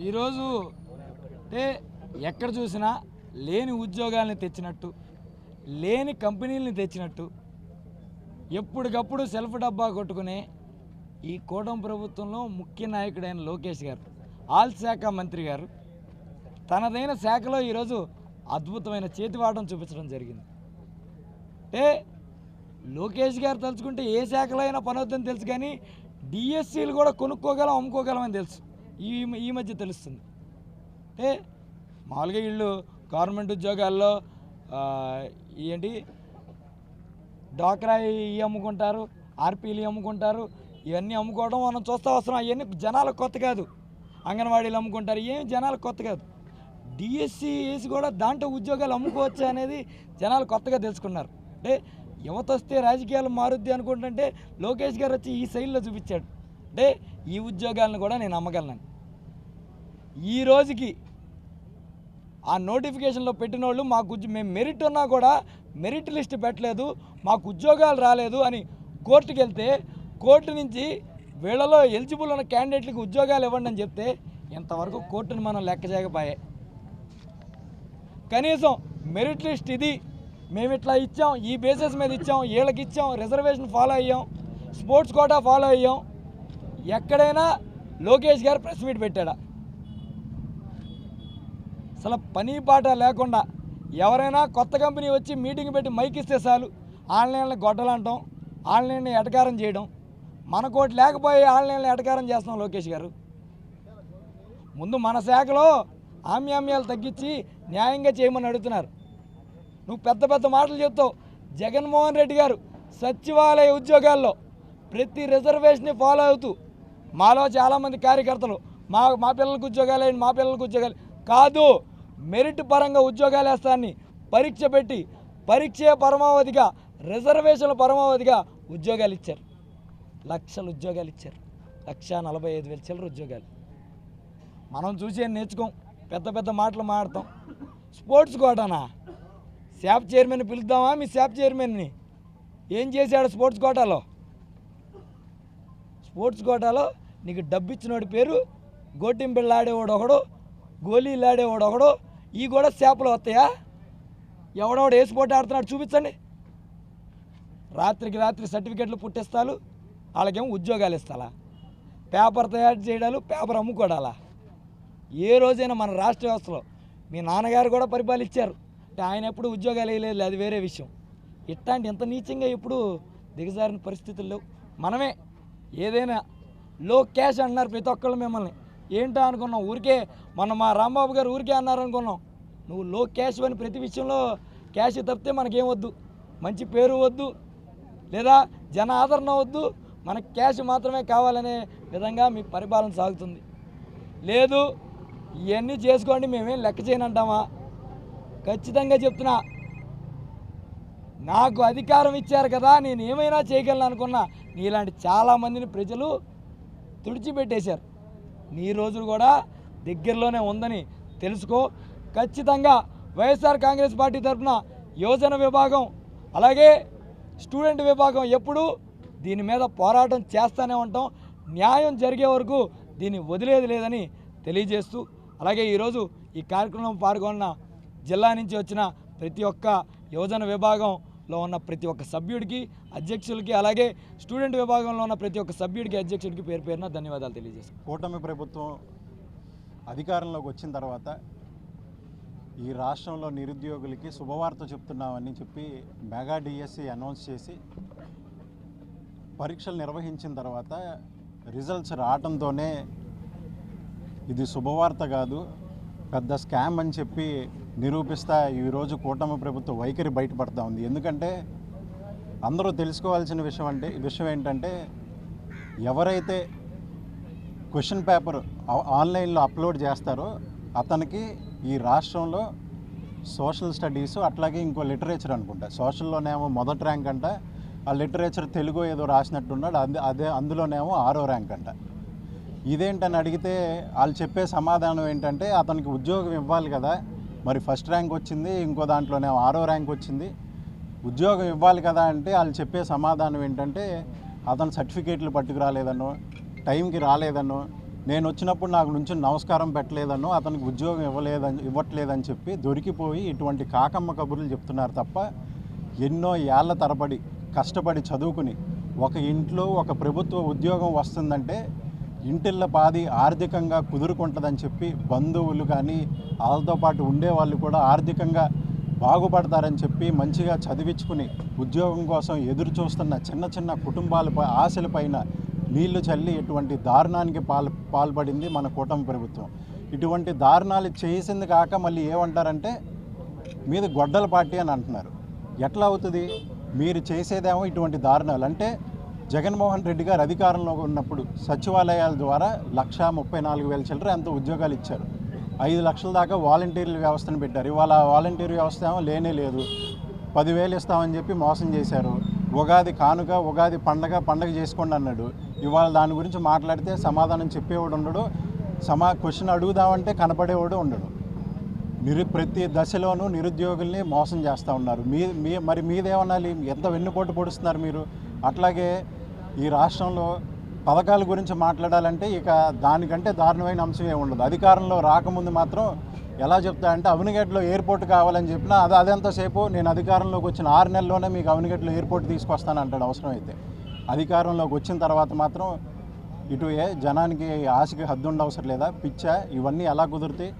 ఈరోజు అంటే ఎక్కడ చూసినా లేని ఉద్యోగాలను తెచ్చినట్టు, లేని కంపెనీలను తెచ్చినట్టు, ఎప్పటికప్పుడు సెల్ఫ్ డబ్బా కొట్టుకునే ఈ కూటమి ప్రభుత్వంలో ముఖ్య నాయకుడైన లోకేష్ గారు, ఆల్ శాఖ మంత్రి గారు తనదైన శాఖలో ఈరోజు అద్భుతమైన చేతివాటం చూపించడం జరిగింది. అంటే లోకేష్ గారు తలుచుకుంటే ఏ శాఖలో అయినా పని అవుతుందని తెలుసు, కానీ డిఎస్సీలు కూడా కొనుక్కోగలం, అమ్ముకోగలమని తెలుసు. ఈ మధ్య తెలుస్తుంది. అంటే మామూలుగా వీళ్ళు గవర్నమెంట్ ఉద్యోగాల్లో ఏంటి డ్వాక్రా అమ్ముకుంటారు, ఆర్పీలు అమ్ముకుంటారు, ఇవన్నీ అమ్ముకోవడం మనం చూస్తూ వస్తున్నాం. అవన్నీ జనాలకు కొత్త కాదు. అంగన్వాడీలు అమ్ముకుంటారు, ఏమి జనాలకు కొత్త కాదు. డిఎస్సి వేసి కూడా దాంట్లో ఉద్యోగాలు అమ్ముకోవచ్చు అనేది జనాలు కొత్తగా తెలుసుకున్నారు. అంటే యువత వస్తే రాజకీయాలు మారుద్ది అనుకుంటుంటే లోకేష్ గారు వచ్చి ఈ శైలిలో చూపించాడు. అంటే ఈ ఉద్యోగాలను కూడా నేను అమ్మగలను. ఈ రోజుకి ఆ నోటిఫికేషన్లో పెట్టిన వాళ్ళు మేము మెరిట్ ఉన్నా కూడా మెరిట్ లిస్ట్ పెట్టలేదు, మాకు ఉద్యోగాలు రాలేదు అని కోర్టుకు వెళ్తే కోర్టు నుంచి వీళ్ళలో ఎలిజిబుల్ ఉన్న క్యాండిడేట్లకు ఉద్యోగాలు ఇవ్వండి అని చెప్తే ఇంతవరకు కోర్టుని మనం లెక్క చేయకపోయాయి. కనీసం మెరిట్ లిస్ట్ ఇది, మేము ఇట్లా ఇచ్చాం, ఈ బేసిస్ మీద ఇచ్చాం, వీళ్ళకి ఇచ్చాం, రిజర్వేషన్ ఫాలో అయ్యాం, స్పోర్ట్స్ కోటా ఫాలో అయ్యాం, ఎక్కడైనా లోకేష్ గారు ప్రెస్ మీట్ పెట్టాడా? అసలు పని పాట లేకుండా ఎవరైనా కొత్త కంపెనీ వచ్చి మీటింగ్ పెట్టి మైక్ ఇస్తే చాలు ఆన్లైన్లో గొడ్డలంటాం, ఆన్లైన్లో ఎటకారం చేయడం. మనకోటి లేకపోయి ఆన్లైన్లో ఎటకారం చేస్తున్నాం లోకేష్ గారు. ముందు మన శాఖలో ఆమ్యామ్యాలు తగ్గించి న్యాయంగా చేయమని అడుగుతున్నారు. నువ్వు పెద్ద పెద్ద మాటలు చెప్తావు. జగన్మోహన్ రెడ్డి గారు సచివాలయ ఉద్యోగాల్లో ప్రతి రిజర్వేషన్ని ఫాలో అవుతూ మాలో చాలామంది కార్యకర్తలు మా పిల్లలకు ఉద్యోగాలు అయ్యండి, మా పిల్లలకు ఉద్యోగాలు కాదు, మెరిట్ పరంగా ఉద్యోగాలు వేస్తాన్ని పరీక్ష పెట్టి పరీక్షే పరమావధిగా రిజర్వేషన్ల పరమావధిగా ఉద్యోగాలు ఇచ్చారు. లక్షల ఉద్యోగాలు ఇచ్చారు. 1,45,000 చిల్లర ఉద్యోగాలు. మనం చూసి నేర్చుకోం, పెద్ద పెద్ద మాటలు మాడతాం. స్పోర్ట్స్ కోటానా? శాప్ చైర్మన్ పిలుద్దామా? మీ శాప్ చైర్మన్ని ఏం చేశాడు స్పోర్ట్స్ కోటాలో? స్పోర్ట్స్ కోటాలో నీకు డబ్బు ఇచ్చినోడి పేరు గోటింబిళ్ళు ఆడేవాడు ఒకడు, గోళీలు ఆడేవాడు ఒకడు, ఈ కూడా శాపలు వస్తాయా? ఎవడెవడు ఏ స్పోర్ట్ ఆడుతున్నాడు చూపించండి. రాత్రికి రాత్రి సర్టిఫికెట్లు పుట్టిస్తాలు, వాళ్ళకేమో ఉద్యోగాలు ఇస్తాలా? పేపర్ తయారు చేయడాలు, పేపర్ అమ్ముకోవడాలా? ఏ రోజైనా మన రాష్ట్ర వ్యవస్థలో మీ నాన్నగారు కూడా పరిపాలించారు, అంటే ఆయన ఎప్పుడు ఉద్యోగాలు వేయలేదు, అది వేరే విషయం. ఇట్లాంటి ఎంత నీచంగా ఎప్పుడు దిగజారిన పరిస్థితులు లేవు. మనమే ఏదైనా లో క్యాష్ అన్నారు ప్రతి ఒక్కళ్ళు మిమ్మల్ని. ఏంటో అనుకున్నాం, ఊరికే మొన్న మా రాంబాబు గారు ఊరికే అన్నారు అనుకున్నాం. నువ్వు లో క్యాష్ అని ప్రతి విషయంలో క్యాష్ తప్పితే మనకేం వద్దు, మంచి పేరు వద్దు, లేదా జన ఆదరణ వద్దు, మనకు క్యాష్ మాత్రమే కావాలనే విధంగా మీ పరిపాలన సాగుతుంది. లేదు ఇవన్నీ చేసుకోండి మేమేం లెక్క చేయనంటామా? ఖచ్చితంగా చెప్తున్నా, నాకు అధికారం ఇచ్చారు కదా నేను ఏమైనా చేయగలను అనుకున్నా నీలాంటి చాలామందిని ప్రజలు తుడిచిపెట్టేశారు. నీ రోజులు కూడా దగ్గరలోనే ఉందని తెలుసుకో. ఖచ్చితంగా వైఎస్ఆర్ కాంగ్రెస్ పార్టీ తరఫున యువజన విభాగం అలాగే స్టూడెంట్ విభాగం ఎప్పుడూ దీని మీద పోరాటం చేస్తూనే ఉంటాం. న్యాయం జరిగే వరకు దీన్ని వదిలేది లేదని తెలియజేస్తూ, అలాగే ఈరోజు ఈ కార్యక్రమం పాల్గొన్న జిల్లా నుంచి వచ్చిన ప్రతి ఒక్క యువజన విభాగంలో ఉన్న ప్రతి ఒక్క సభ్యుడికి, అధ్యక్షులకి, అలాగే స్టూడెంట్ విభాగంలో ఉన్న ప్రతి ఒక్క సభ్యుడికి, అధ్యక్షుడికి పేరు పేరున ధన్యవాదాలు తెలియజేస్తాను. కూటమి ప్రభుత్వం అధికారంలోకి వచ్చిన తర్వాత ఈ రాష్ట్రంలో నిరుద్యోగులకి శుభవార్త చెప్తున్నామని చెప్పి మెగా డిఎస్సి అనౌన్స్ చేసి పరీక్షలు నిర్వహించిన తర్వాత రిజల్ట్స్ రావడంతోనే ఇది శుభవార్త కాదు, పెద్ద స్కామ్ అని చెప్పి నిరూపిస్తా ఈరోజు కూటమి ప్రభుత్వ వైఖరి బయటపడతా ఉంది. ఎందుకంటే అందరూ తెలుసుకోవాల్సిన విషయం ఏంటంటే ఎవరైతే క్వశ్చన్ పేపర్ ఆన్లైన్లో అప్లోడ్ చేస్తారో అతనికి ఈ రాష్ట్రంలో సోషల్ స్టడీస్ అట్లాగే ఇంకో లిటరేచర్ అనుకుంటా, సోషల్లోనేమో మొదటి ర్యాంక్ అంట, ఆ లిటరేచర్ తెలుగు ఏదో రాసినట్టున్నాడు, అందులోనేమో 6వ ర్యాంక్ అంట. ఇదేంటని అడిగితే వాళ్ళు చెప్పే సమాధానం ఏంటంటే అతనికి ఉద్యోగం ఇవ్వాలి కదా, మరి ఫస్ట్ ర్యాంక్ వచ్చింది, ఇంకో దాంట్లోనేమో 6వ ర్యాంక్ వచ్చింది, ఉద్యోగం ఇవ్వాలి కదా అంటే వాళ్ళు చెప్పే సమాధానం ఏంటంటే అతను సర్టిఫికేట్లు పట్టుకురాలేదనో, టైంకి రాలేదనో, నేను వచ్చినప్పుడు నాకు నుంచి నమస్కారం పెట్టలేదనో అతనికి ఉద్యోగం ఇవ్వట్లేదని చెప్పి దొరికిపోయి ఇటువంటి కాకమ్మ కబుర్లు చెప్తున్నారు తప్ప ఎన్నో ఏళ్ల తరబడి కష్టపడి చదువుకుని ఒక ఇంట్లో ఒక ప్రభుత్వ ఉద్యోగం వస్తుందంటే ఇంటిళ్ళ పాది ఆర్థికంగా కుదురుకుంటుందని చెప్పి బంధువులు కానీ వాళ్ళతో పాటు ఉండేవాళ్ళు కూడా ఆర్థికంగా బాగుపడతారని చెప్పి మంచిగా చదివించుకుని ఉద్యోగం కోసం ఎదురు చూస్తున్న చిన్న చిన్న కుటుంబాలపై ఆశలపైన నీళ్లు చల్లి ఇటువంటి దారుణానికి పాల్పడింది మన కూటమి ప్రభుత్వం. ఇటువంటి దారుణాలు చేసింది కాక మళ్ళీ ఏమంటారంటే మీది గొడ్డల పార్టీ అని అంటున్నారు. ఎట్లా అవుతుంది? మీరు చేసేదేమో ఇటువంటి దారుణాలు. అంటే జగన్మోహన్ రెడ్డి గారు అధికారంలో ఉన్నప్పుడు సచివాలయాల ద్వారా 1,34,000 చిల్లర ఎంతో ఉద్యోగాలు ఇచ్చారు. 5 లక్షల దాకా వాలంటీర్ల వ్యవస్థను పెట్టారు. ఇవాళ వాలంటీర్ వ్యవస్థ ఏమో లేనే లేదు. 10,000 ఇస్తామని చెప్పి మోసం చేశారు. ఉగాది కానుక, ఉగాది పండగ చేసుకోండి అన్నాడు. ఇవాళ దాని గురించి మాట్లాడితే సమాధానం చెప్పేవాడు ఉండడు, క్వశ్చన్ అడుగుదామంటే కనపడేవాడు ఉండడు. ప్రతి దశలోనూ నిరుద్యోగుల్ని మోసం చేస్తూ ఉన్నారు. మరి మీదేమనాలి? ఎంత వెన్నుపోటు పొడుస్తున్నారు మీరు. అట్లాగే ఈ రాష్ట్రంలో పథకాల గురించి మాట్లాడాలంటే ఇక దానికంటే దారుణమైన అంశం ఏమి ఉండదు. అధికారంలో రాకముందు మాత్రం ఎలా చెప్తారంటే అవనిగడ్డలో ఎయిర్పోర్ట్ కావాలని చెప్పినా అదెంతసేపు నేను అధికారంలోకి వచ్చిన 6 నెలల్లోనే మీకు అవనిగడ్డలో ఎయిర్పోర్ట్ తీసుకొస్తాను అంటాడు అవసరమైతే. అధికారంలోకి వచ్చిన తర్వాత మాత్రం ఇటు జనానికి ఆశకి హద్దు ఉండవసరం లేదా? పిచ్చా ఇవన్నీ ఎలా కుదురుతాయి?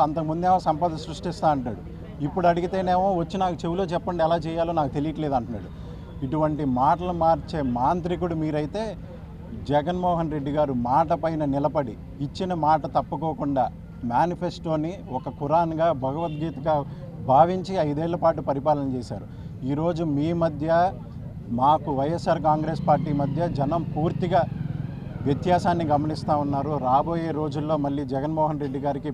అంతకుముందేమో సంపద సృష్టిస్తా అంటాడు, ఇప్పుడు అడిగితేనేమో వచ్చి నాకు చెవిలో చెప్పండి ఎలా చేయాలో నాకు తెలియట్లేదు అంటున్నాడు. ఇటువంటి మాటలు మార్చే మాంత్రికుడు మీరైతే జగన్మోహన్ రెడ్డి గారు మాట పైన నిలబడి ఇచ్చిన మాట తప్పుకోకుండా మేనిఫెస్టోని ఒక ఖురాన్గా భగవద్గీతగా భావించి 5 ఏళ్ల పాటు పరిపాలన చేశారు. ఈరోజు మీ మధ్య మాకు వైఎస్ఆర్ కాంగ్రెస్ పార్టీ మధ్య జనం పూర్తిగా వ్యత్యాసాన్ని గమనిస్తూ ఉన్నారు. రాబోయే రోజుల్లో మళ్ళీ జగన్మోహన్ రెడ్డి గారికి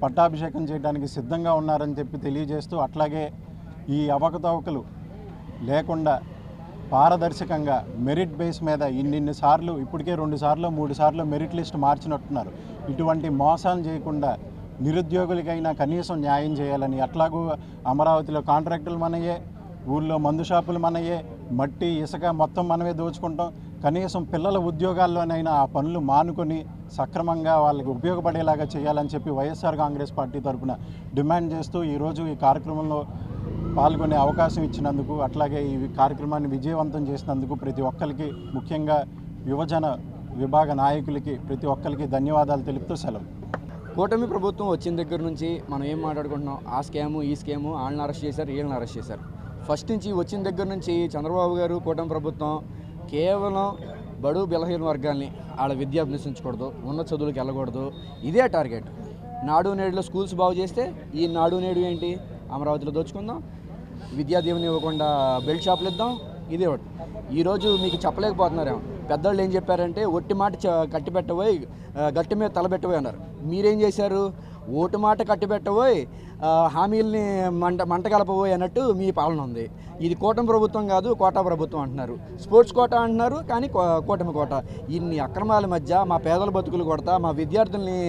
పట్టాభిషేకం చేయడానికి సిద్ధంగా ఉన్నారని చెప్పి తెలియజేస్తూ, అట్లాగే ఈ అవకతవకలు లేకుండా పారదర్శకంగా మెరిట్ బేస్ మీద ఇన్నిసార్లు ఇప్పటికే 2 సార్లు 3 సార్లు మెరిట్ లిస్ట్ మార్చినట్టున్నారు. ఇటువంటి మోసాలు చేయకుండా నిరుద్యోగులకైనా కనీసం న్యాయం చేయాలని, అట్లాగూ అమరావతిలో కాంట్రాక్టులు మనయే, ఊళ్ళో మందు షాపులు మనయే, మట్టి ఇసుక మొత్తం మనమే దోచుకుంటాం. కనీసం పిల్లల ఉద్యోగాల్లోనైనా ఆ పనులు మానుకొని సక్రమంగా వాళ్ళకి ఉపయోగపడేలాగా చేయాలని చెప్పి వైఎస్ఆర్ కాంగ్రెస్ పార్టీ తరఫున డిమాండ్ చేస్తూ ఈరోజు ఈ కార్యక్రమంలో పాల్గొనే అవకాశం ఇచ్చినందుకు, అట్లాగే ఈ కార్యక్రమాన్ని విజయవంతం చేసినందుకు ప్రతి ఒక్కరికి, ముఖ్యంగా యువజన విభాగ నాయకులకి ప్రతి ఒక్కరికి ధన్యవాదాలు తెలుపుతూ సెలవు. కూటమి ప్రభుత్వం వచ్చిన దగ్గర నుంచి మనం ఏం మాట్లాడుకుంటున్నాం? ఆ స్కాము ఈ స్కాము, వాళ్ళని అరెస్ట్ చేశారు, వీళ్ళని అరెస్ట్ చేశారు. ఫస్ట్ నుంచి వచ్చిన దగ్గర నుంచి చంద్రబాబు గారు కూటమి ప్రభుత్వం కేవలం బడు బలహీన వర్గాల్ని వాళ్ళ విద్య అభ్యసించకూడదు, ఉన్నత చదువులకు వెళ్ళకూడదు, ఇదే టార్గెట్. నాడు నేడులో స్కూల్స్ బాగు చేస్తే ఈ నాడు నేడు ఏంటి? అమరావతిలో దోచుకుందాం, విద్యాదీవెని ఇవ్వకుండా బెల్ట్ షాపులు ఇద్దాం, ఇదే ఒకటి. ఈరోజు మీకు చెప్పలేకపోతున్నారేమో. పెద్దవాళ్ళు ఏం చెప్పారంటే ఒట్టి మాట కట్టిపెట్టబోయి గట్టి మీద తలబెట్టబోయి అన్నారు. మీరేం చేశారు? ఓటు మాట కట్టిపెట్టబోయి హామీల్ని మంట కలపబోయి అన్నట్టు మీ పాలన ఉంది. ఇది కూటమి ప్రభుత్వం కాదు, కోటా ప్రభుత్వం అంటున్నారు. స్పోర్ట్స్ కోటా అంటున్నారు, కానీ కూటమి కోట. ఇన్ని అక్రమాల మధ్య మా పేదల బతుకులు కొడతా, మా విద్యార్థుల్ని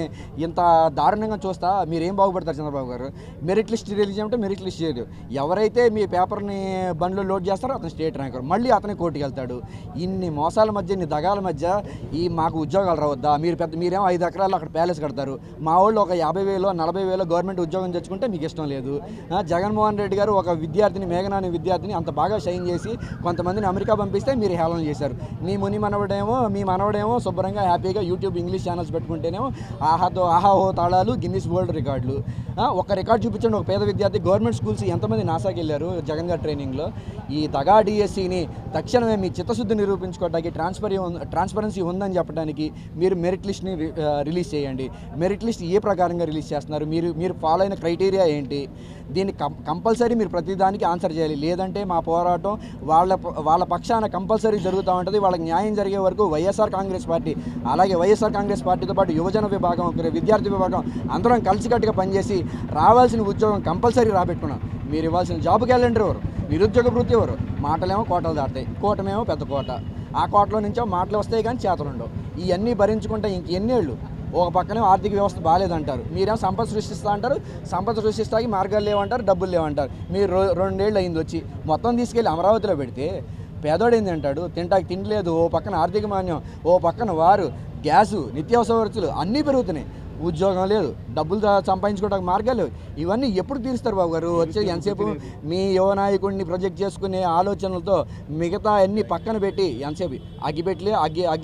ఇంత దారుణంగా చూస్తా మీరేం బాగుపడతారు చంద్రబాబు గారు? మెరిట్ లిస్ట్ రిలీజ్ చేయమంటే మెరిట్ లిస్ట్ చేయదు. ఎవరైతే మీ పేపర్ని బండ్లో లోడ్ చేస్తారో అతను స్టేట్ ర్యాంకర్, మళ్ళీ అతని కోర్టుకి వెళ్తాడు. ఇన్ని మోసాల మధ్య, ఇన్ని దగాల మధ్య మాకు ఉద్యోగాలు రావద్దా? మీరేమో 5 ఎకరాలు అక్కడ ప్యాలెస్ కడతారు, మా వాళ్ళు ఒక 50,000 40,000 గవర్నమెంట్ ఉద్యోగం తెచ్చుకుంటే మీకు ఇష్టం లేదు. జగన్మోహన్ రెడ్డి గారు ఒక విద్యార్థిని, మేఘనాని విద్యార్థిని అంత బాగా షైన్ చేసి కొంతమందిని అమెరికా పంపిస్తే మీరు హేళన చేశారు. మీ మనవడేమో శుభ్రంగా హ్యాపీగా యూట్యూబ్ ఇంగ్లీష్ ఛానల్స్ పెట్టుకుంటేనేమో ఆహాహో తాళాలు, గిన్నిస్ వరల్డ్ రికార్డులు. ఒక రికార్డు చూపించండి, ఒక పేద విద్యార్థి. గవర్నమెంట్ స్కూల్స్ ఎంతమంది నాసాకి వెళ్ళారు జగన్ గారి ట్రైనింగ్లో? ఈ దగా డిఎస్సిని తక్షణమే మీ చిత్తశుద్ధి నిరూపించుకోవడానికి, ట్రాన్స్పరెన్సీ ఉందని చెప్పడానికి మీరు మెరిట్ లిస్ట్ని రిలీజ్ చేయండి. మెరిట్ లిస్ట్ ఏ ప్రకారంగా రిలీజ్ చేస్తున్నారు? మీరు ఫాలో అయిన క్రైటీరియా ఏంటి? దీన్ని కంపల్సరీ మీరు ప్రతిదానికి ఆన్సర్ చేయాలి. లేదంటే మా పోరాటం వాళ్ళ పక్షాన కంపల్సరీ జరుగుతూ ఉంటుంది. వాళ్ళకి న్యాయం జరిగే వరకు వైఎస్ఆర్ కాంగ్రెస్ పార్టీ, అలాగే వైఎస్ఆర్ కాంగ్రెస్ పార్టీతో పాటు యువజన విభాగం, విద్యార్థి విభాగం అందరం కలిసికట్టుగా పనిచేసి రావాల్సిన ఉద్యోగం కంపల్సరీ రాబెట్టుకున్నాం. మీరు ఇవ్వాల్సిన జాబ్ క్యాలెండర్ ఎవరు? నిరుద్యోగ వృత్తి ఎవరు? మాటలేమో కోటలు దాటాయి, కూటమేమో పెద్ద కోట. ఆ కోటలో నుంచో మాటలు వస్తాయి కానీ చేతలు ఉండవు. ఇవన్నీ భరించుకుంటే ఇంకెన్నేళ్ళు? ఒక పక్కనే ఆర్థిక వ్యవస్థ బాగాలేదంటారు, మీరేమో సంపద సృష్టిస్తా అంటారు. సంపద సృష్టిస్తాకి మార్గాలు లేవంటారు, డబ్బులు లేవంటారు. మీరు 2 ఏళ్ళు అయింది వచ్చి, మొత్తం తీసుకెళ్ళి అమరావతిలో పెడితే పేదోడు ఏంది అంటాడు? తింటాకి తిండి లేదు, ఓ పక్కన ఆర్థిక మాన్యం, ఓ పక్కన వారు గ్యాసు, నిత్యావసర వస్తువులు అన్నీ పెరుగుతున్నాయి. ఉద్యోగం లేదు, డబ్బులు సంపాదించుకోవడానికి మార్గాలు లేవు. ఇవన్నీ ఎప్పుడు తీరుస్తారు బాబు గారు? వచ్చే ఎంతసేపు మీ యువ నాయకుడిని ప్రొజెక్ట్ చేసుకునే ఆలోచనలతో మిగతా అన్ని పక్కన పెట్టి ఎంతసేపు అగ్గి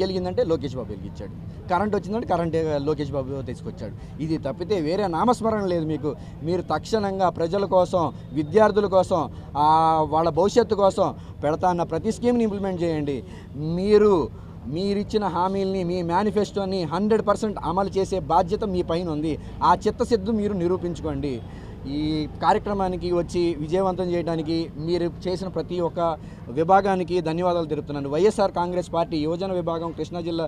వెలిగిందంటే లోకేష్ బాబు వెలిగించాడు, కరెంట్ వచ్చిందంటే కరెంట్ లోకేష్ బాబు తీసుకొచ్చాడు. ఇది తప్పితే వేరే నామస్మరణ లేదు మీకు. మీరు తక్షణంగా ప్రజల కోసం, విద్యార్థుల కోసం, వాళ్ళ భవిష్యత్తు కోసం పెడతా అన్న ప్రతి స్కీమ్ని ఇంప్లిమెంట్ చేయండి. మీరిచ్చిన హామీల్ని, మీ మేనిఫెస్టోని 100% అమలు చేసే బాధ్యత మీ పైన ఉంది. ఆ చిత్తశుద్ధి మీరు నిరూపించుకోండి. ఈ కార్యక్రమానికి వచ్చి విజయవంతం చేయడానికి మీరు చేసిన ప్రతి ఒక్క విభాగానికి ధన్యవాదాలు తెలుపుతున్నాను. వైఎస్ఆర్ కాంగ్రెస్ పార్టీ యువజన విభాగం, కృష్ణా జిల్లా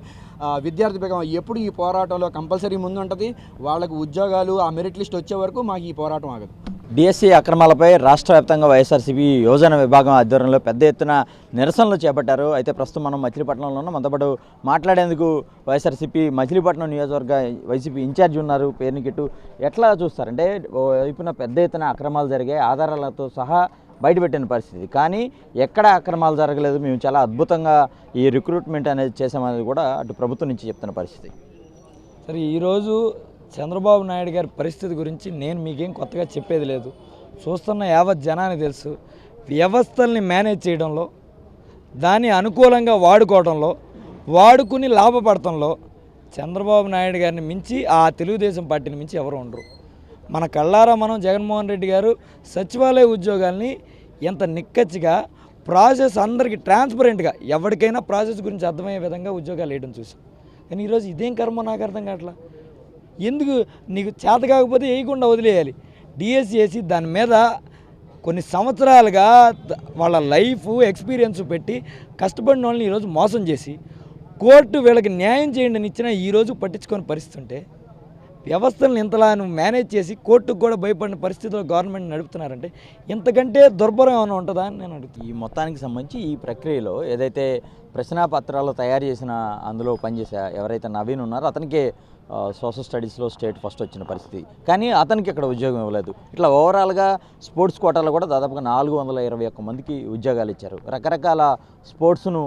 విద్యార్థి విభాగం ఎప్పుడు ఈ పోరాటంలో కంపల్సరీ ముందుంటుంది. వాళ్ళకు ఉద్యోగాలు, ఆ మెరిట్ లిస్ట్ వచ్చే వరకు మాకు ఈ పోరాటం ఆగదు. డిఎస్సి అక్రమాలపై రాష్ట్ర వ్యాప్తంగా వైఎస్ఆర్సీపీ యువజన విభాగం ఆధ్వర్యంలో పెద్ద ఎత్తున నిరసనలు చేపట్టారు. అయితే ప్రస్తుతం మనం మచిలీపట్నంలో ఉన్నాం. మనతో పాటు మాట్లాడేందుకు వైఎస్ఆర్సీపీ మచిలీపట్నం నియోజకవర్గ వైసీపీ ఇన్ఛార్జ్ ఉన్నారు, పేరునికెట్టు. ఎట్లా చూస్తారంటే వైపున పెద్ద ఎత్తున అక్రమాలు జరిగాయి, ఆధారాలతో సహా బయటపెట్టిన పరిస్థితి. కానీ ఎక్కడ అక్రమాలు జరగలేదు, మేము చాలా అద్భుతంగా ఈ రిక్రూట్మెంట్ అనేది చేసామనేది కూడా అటు ప్రభుత్వం నుంచి చెప్తున్న పరిస్థితి. సరే, ఈరోజు చంద్రబాబు నాయుడు గారి పరిస్థితి గురించి నేను మీకేం కొత్తగా చెప్పేది లేదు. చూస్తున్న యావత్ జనానికి తెలుసు. వ్యవస్థల్ని మేనేజ్ చేయడంలో, దాన్ని అనుకూలంగా వాడుకోవడంలో, వాడుకుని లాభపడటంలో చంద్రబాబు నాయుడు గారిని మించి, ఆ తెలుగుదేశం పార్టీని మించి ఎవరు ఉండరు. మన కళ్ళారా మనం జగన్మోహన్ రెడ్డి గారు సచివాలయ ఉద్యోగాల్ని ఎంత నిక్కచ్చిగా ప్రాసెస్ అందరికీ ట్రాన్స్పరెంట్గా, ఎవరికైనా ప్రాసెస్ గురించి అర్థమయ్యే విధంగా ఉద్యోగాలు వేయడం చూసాం. కానీ ఈరోజు ఇదేం కర్మ నాకు అర్థం కావట్లా. ఎందుకు నీకు చేత కాకపోతే వేయకుండా వదిలేయాలి. డిఎస్సి వేసి దాని మీద కొన్ని సంవత్సరాలుగా వాళ్ళ లైఫ్ ఎక్స్పీరియన్స్ పెట్టి కష్టపడిన వాళ్ళని ఈరోజు మోసం చేసి కోర్టు వీళ్ళకి న్యాయం చేయండి అని ఇచ్చినా ఈరోజు పట్టించుకొని పరిస్థితి ఉంటే, వ్యవస్థలను ఇంతలా మేనేజ్ చేసి కోర్టుకు కూడా భయపడిన పరిస్థితిలో గవర్నమెంట్ నడుపుతున్నారంటే ఇంతకంటే దుర్భరం ఏమైనా ఉంటుందా అని నేను అడుగుతాను. ఈ మొత్తానికి సంబంధించి ఈ ప్రక్రియలో ఏదైతే ప్రశ్నాపత్రాలు తయారు చేసిన అందులో పనిచేసే ఎవరైతే నవీన్ ఉన్నారో అతనికి సోషల్ స్టడీస్లో స్టేట్ ఫస్ట్ వచ్చిన పరిస్థితి. కానీ అతనికి ఇక్కడ ఉద్యోగం ఇవ్వలేదు. ఇట్లా ఓవరాల్గా స్పోర్ట్స్ కోటాలో కూడా దాదాపుగా 421 మందికి ఉద్యోగాలు ఇచ్చారు. రకరకాల స్పోర్ట్స్ను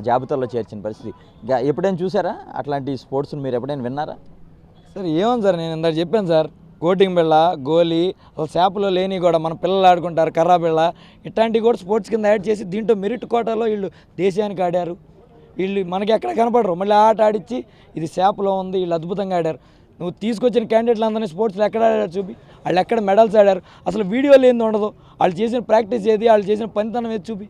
జాబితాలో చేర్చిన పరిస్థితి. ఎప్పుడైనా చూసారా అట్లాంటి స్పోర్ట్స్ను? మీరు ఎప్పుడైనా విన్నారా? సార్ ఏమని సార్, నేను ఇందాక చెప్పాను సార్, కోటింగ్ బిళ్ళ, గోలీ, అసలు చేపలో లేని కూడా మన పిల్లలు ఆడుకుంటారు, కర్రా బిళ్ళ, ఇట్లాంటివి కూడా స్పోర్ట్స్ కింద యాడ్ చేసి దీంట్లో మెరిట్ కోటాలో వీళ్ళు దేశానికి ఆడారు. వీళ్ళు మనకి ఎక్కడ కనపడరు. మళ్ళీ ఆట ఆడిచ్చి ఇది చేపలో ఉంది, వీళ్ళు అద్భుతంగా ఆడారు. నువ్వు తీసుకొచ్చిన క్యాండిడేట్లు అందరినీ స్పోర్ట్స్లో ఎక్కడ ఆడారు చూపి, వాళ్ళు ఎక్కడ మెడల్స్ ఆడారు, అసలు వీడియోలు ఏంది ఉండదు, వాళ్ళు చేసిన ప్రాక్టీస్ ఏది, వాళ్ళు చేసిన పనితనం ఏది చూపి.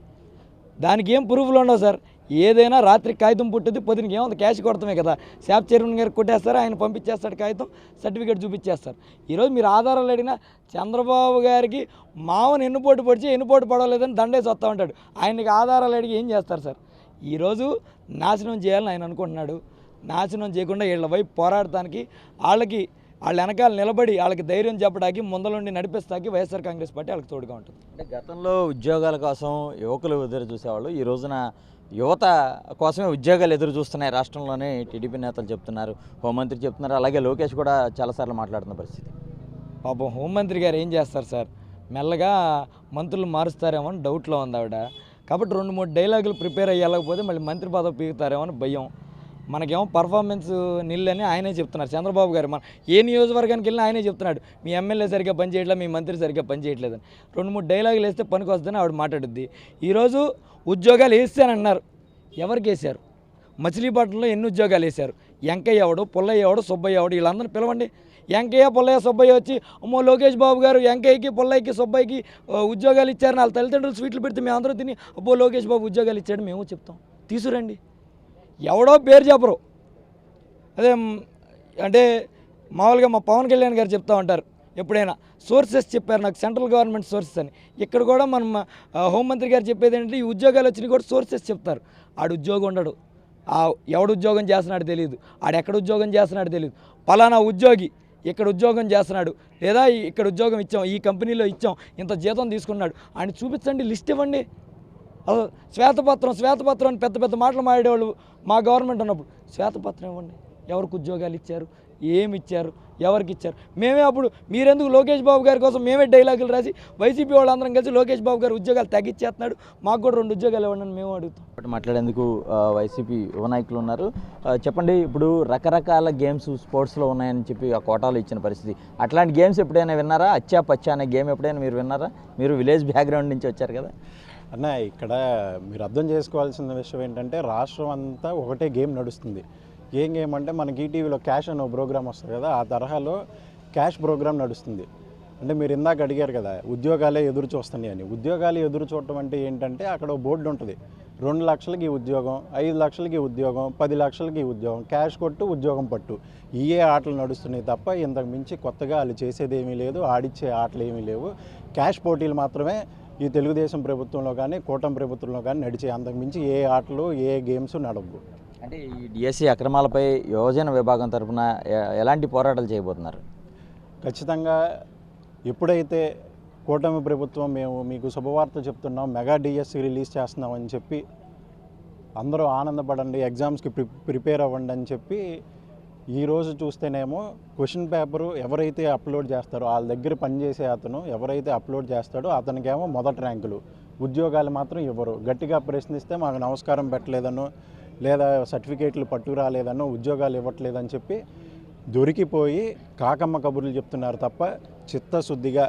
దానికి ఏం ప్రూఫ్లు ఉండవు సార్. ఏదైనా రాత్రి కాగితం పుట్టుద్ది, పొద్దునకి ఏముంది క్యాష్ కొడతామే కదా. శాప్ చైర్మన్ గారికి కొట్టేస్తారు, ఆయన పంపించేస్తాడు కాగితం, సర్టిఫికేట్ చూపించేస్తారు. ఈరోజు మీరు ఆధారాలు అడిగినా చంద్రబాబు గారికి మావని ఎన్నుపోటు పొడిచి ఎన్నుపోటు పడవలేదని దండేసి వస్తూ ఉంటాడు. ఆయనకి ఆధారాలు అడిగి ఏం చేస్తారు సార్? ఈరోజు నాశనం చేయాలని ఆయన అనుకుంటున్నాడు. నాశనం చేయకుండా వీళ్ళ వైపు పోరాడటానికి, వాళ్ళ వెనకాల నిలబడి వాళ్ళకి ధైర్యం చెప్పడానికి, ముందలుండి నడిపిస్తాకి వైఎస్ఆర్ కాంగ్రెస్ పార్టీ వాళ్ళకి తోడుగా ఉంటుంది. అంటే గతంలో ఉద్యోగాల కోసం యువకులు ఎదురు చూసేవాళ్ళు, ఈ రోజున యువత కోసమే ఉద్యోగాలు ఎదురు చూస్తున్నాయి రాష్ట్రంలోనే టీడీపీ నేతలు చెప్తున్నారు, హోంమంత్రి చెప్తున్నారు. అలాగే లోకేష్ కూడా చాలాసార్లు మాట్లాడుతున్న పరిస్థితి. పాపం హోంమంత్రి గారు ఏం చేస్తారు సార్, మెల్లగా మంత్రులు మారుస్తారేమో అని డౌట్లో ఉంది ఆవిడ. కాబట్టి 2-3 డైలాగులు ప్రిపేర్ అయ్యలేకపోతే మళ్ళీ మంత్రి పదవి పీకుతారేమో అని భయం. మనకేమో పర్ఫార్మెన్స్ నిల్ అని ఆయనే చెప్తున్నారు చంద్రబాబు గారు. మన ఏ నియోజకవర్గానికి వెళ్ళినా ఆయనే చెప్తున్నాడు, మీ ఎమ్మెల్యే సరిగ్గా పనిచేయట్లేదు, మీ మంత్రి సరిగ్గా పనిచేయట్లేదని. 2-3 డైలాగులు వేస్తే పనికి వస్తుందని ఆవిడ మాట్లాడుద్ది. ఈరోజు ఉద్యోగాలు వేస్తానన్నారు, ఎవరికి వేశారు? మచిలీపట్నంలో ఎన్ని ఉద్యోగాలు వేశారు? వెంకయ్య ఎవడు, పుల్లయ్య ఎవడు, సుబ్బయ్య ఎవడు, వీళ్ళందరినీ పిలవండి. వెంకయ్య, పుల్లయ్య, సుబ్బయ్య వచ్చి అమ్మో లోకేష్ బాబు గారు వెంకయ్యకి, పుల్లయ్యకి, సుబ్బయ్యకి ఉద్యోగాలు ఇచ్చారని వాళ్ళ తల్లిదండ్రులు స్వీట్లు పెడితే మేము అందరూ తిని అబ్బో లోకేష్ బాబు ఉద్యోగాలు ఇచ్చాడు మేము చెప్తాం. తీసుకురండి. ఎవడో పేరు చెప్పరు. అదే అంటే మామూలుగా మా పవన్ కళ్యాణ్ గారు చెప్తా ఉంటారు ఎప్పుడైనా, సోర్సెస్ చెప్పారు నాకు, సెంట్రల్ గవర్నమెంట్ సోర్సెస్ అని. ఇక్కడ కూడా మనం హోంమంత్రి గారు చెప్పేది ఏంటంటే ఈ ఉద్యోగాలు వచ్చినాయి కూడా సోర్సెస్ చెప్తారు. ఆడు ఉద్యోగం ఉండడు, ఎవడు ఉద్యోగం చేస్తున్నాడు తెలియదు, ఆడెక్కడ ఉద్యోగం చేస్తున్నాడు తెలియదు. పలానా ఉద్యోగి ఇక్కడ ఉద్యోగం చేస్తున్నాడు, లేదా ఇక్కడ ఉద్యోగం ఇచ్చాం, ఈ కంపెనీలో ఇచ్చాం, ఇంత జీతం తీసుకున్నాడు, ఆయన చూపించండి, లిస్ట్ ఇవ్వండి. శ్వేతపత్రం అని పెద్ద పెద్ద మాటలు మాడేవాళ్ళు మా గవర్నమెంట్ ఉన్నప్పుడు. శ్వేతపత్రం ఇవ్వండి, ఎవరికి ఉద్యోగాలు ఇచ్చారు, ఏమి ఇచ్చారు, ఎవరికి ఇచ్చారు? మేమే అప్పుడు మీరెందుకు లోకేష్ బాబు గారి కోసం మేమే డైలాగులు రాసి వైసీపీ వాళ్ళందరం కలిసి లోకేష్ బాబు గారు ఉద్యోగాలు తగ్గించేస్తున్నాడు, మాకు కూడా 2 ఉద్యోగాలు ఇవ్వండి అని మేము అడుగుతాం. ఇప్పుడు మాట్లాడేందుకు వైసీపీ యువ నాయకులు ఉన్నారు. చెప్పండి, ఇప్పుడు రకరకాల గేమ్స్ స్పోర్ట్స్లో ఉన్నాయని చెప్పి ఆ కోటాలు ఇచ్చిన పరిస్థితి, అట్లాంటి గేమ్స్ ఎప్పుడైనా విన్నారా? అచ్చా పచ్చా అనే గేమ్ ఎప్పుడైనా మీరు విన్నారా? మీరు విలేజ్ బ్యాక్గ్రౌండ్ నుంచి వచ్చారు కదా. అన్న, ఇక్కడ మీరు అర్థం చేసుకోవాల్సిన విషయం ఏంటంటే రాష్ట్రం అంతా ఒకటే గేమ్ నడుస్తుంది. ఏం గేమ్ అంటే మనకి ఈటీవీలో క్యాష్ అనే ప్రోగ్రామ్ వస్తుంది కదా, ఆ తరహాలో క్యాష్ ప్రోగ్రామ్ నడుస్తుంది. అంటే మీరు ఇందాక అడిగారు కదా ఉద్యోగాలే ఎదురు చూస్తున్నాయి అని. ఉద్యోగాలు ఎదురు చూడటం అంటే ఏంటంటే అక్కడ బోర్డు ఉంటుంది, 2 లక్షలకి ఉద్యోగం, 5 లక్షలకి ఉద్యోగం, 10 లక్షలకి ఉద్యోగం, క్యాష్ కొట్టు ఉద్యోగం పట్టు, ఇవే ఆటలు నడుస్తున్నాయి తప్ప ఇంతకు మించి కొత్తగా వాళ్ళు చేసేది ఏమీ లేదు, ఆడిచ్చే ఆటలు ఏమీ లేవు. క్యాష్ పోటీలు మాత్రమే ఈ తెలుగుదేశం ప్రభుత్వంలో కానీ కూటమి ప్రభుత్వంలో కానీ నడిచే, అంతకు మించి ఏ ఆటలు ఏ గేమ్స్ నడవు. అంటే ఈ డిఎస్సి అక్రమాలపై యువజన విభాగం తరఫున ఎలాంటి పోరాటాలు చేయబోతున్నారు? ఖచ్చితంగా ఎప్పుడైతే కూటమి ప్రభుత్వం మేము మీకు శుభవార్త చెప్తున్నాం, మెగా డిఎస్సి రిలీజ్ చేస్తున్నామని చెప్పి అందరూ ఆనందపడండి, ఎగ్జామ్స్కి ప్రిపేర్ అవ్వండి అని చెప్పి ఈరోజు చూస్తేనేమో క్వశ్చన్ పేపరు ఎవరైతే అప్లోడ్ చేస్తారో వాళ్ళ దగ్గర పనిచేసే అతను ఎవరైతే అప్లోడ్ చేస్తాడో అతనికేమో మొదటి ర్యాంకులు, ఉద్యోగాలు మాత్రం ఇవ్వరు. గట్టిగా ప్రశ్నిస్తే మాకు నమస్కారం పెట్టలేదనో లేదా సర్టిఫికేట్లు పట్టుకురాలేదనో ఉద్యోగాలు ఇవ్వట్లేదని చెప్పి దొరికిపోయి కాకమ్మ కబుర్లు చెప్తున్నారు తప్ప చిత్తశుద్ధిగా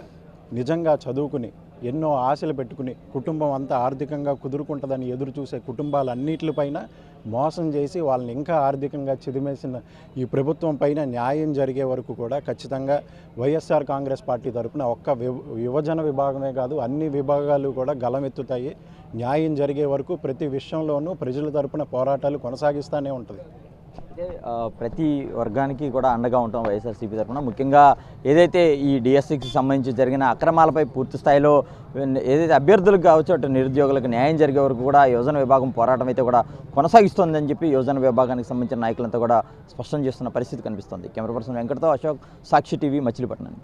నిజంగా చదువుకుని ఎన్నో ఆశలు పెట్టుకుని కుటుంబం అంతా ఆర్థికంగా కుదురుకుంటుందని ఎదురు చూసే కుటుంబాలన్నిటిపైన మోసం చేసి వాళ్ళని ఇంకా ఆర్థికంగా చిదిమేసిన ఈ ప్రభుత్వం పైన న్యాయం జరిగే వరకు కూడా ఖచ్చితంగా వైఎస్ఆర్ కాంగ్రెస్ పార్టీ తరఫున ఒక్క యువజన విభాగమే కాదు అన్ని విభాగాలు కూడా గలమెత్తుతాయి. న్యాయం జరిగే వరకు ప్రతి విషయంలోనూ ప్రజల తరఫున పోరాటాలు కొనసాగిస్తూనే ఉంటుంది. అయితే ప్రతి వర్గానికి కూడా అండగా ఉంటాం వైఎస్ఆర్సీపీ తరఫున. ముఖ్యంగా ఏదైతే ఈ డిఎస్సికి సంబంధించి జరిగిన అక్రమాలపై పూర్తి స్థాయిలో ఏదైతే అభ్యర్థులకు కావచ్చు అటు నిరుద్యోగులకు న్యాయం జరిగే వరకు కూడా యువజన విభాగం పోరాటం అయితే కూడా కొనసాగిస్తోందని చెప్పి యువజన విభాగానికి సంబంధించిన నాయకులంతా కూడా స్పష్టం చేస్తున్న పరిస్థితి కనిపిస్తుంది. కెమెరా పర్సన్ వెంకటతో అశోక్, సాక్షి టీవీ, మచిలీపట్నం.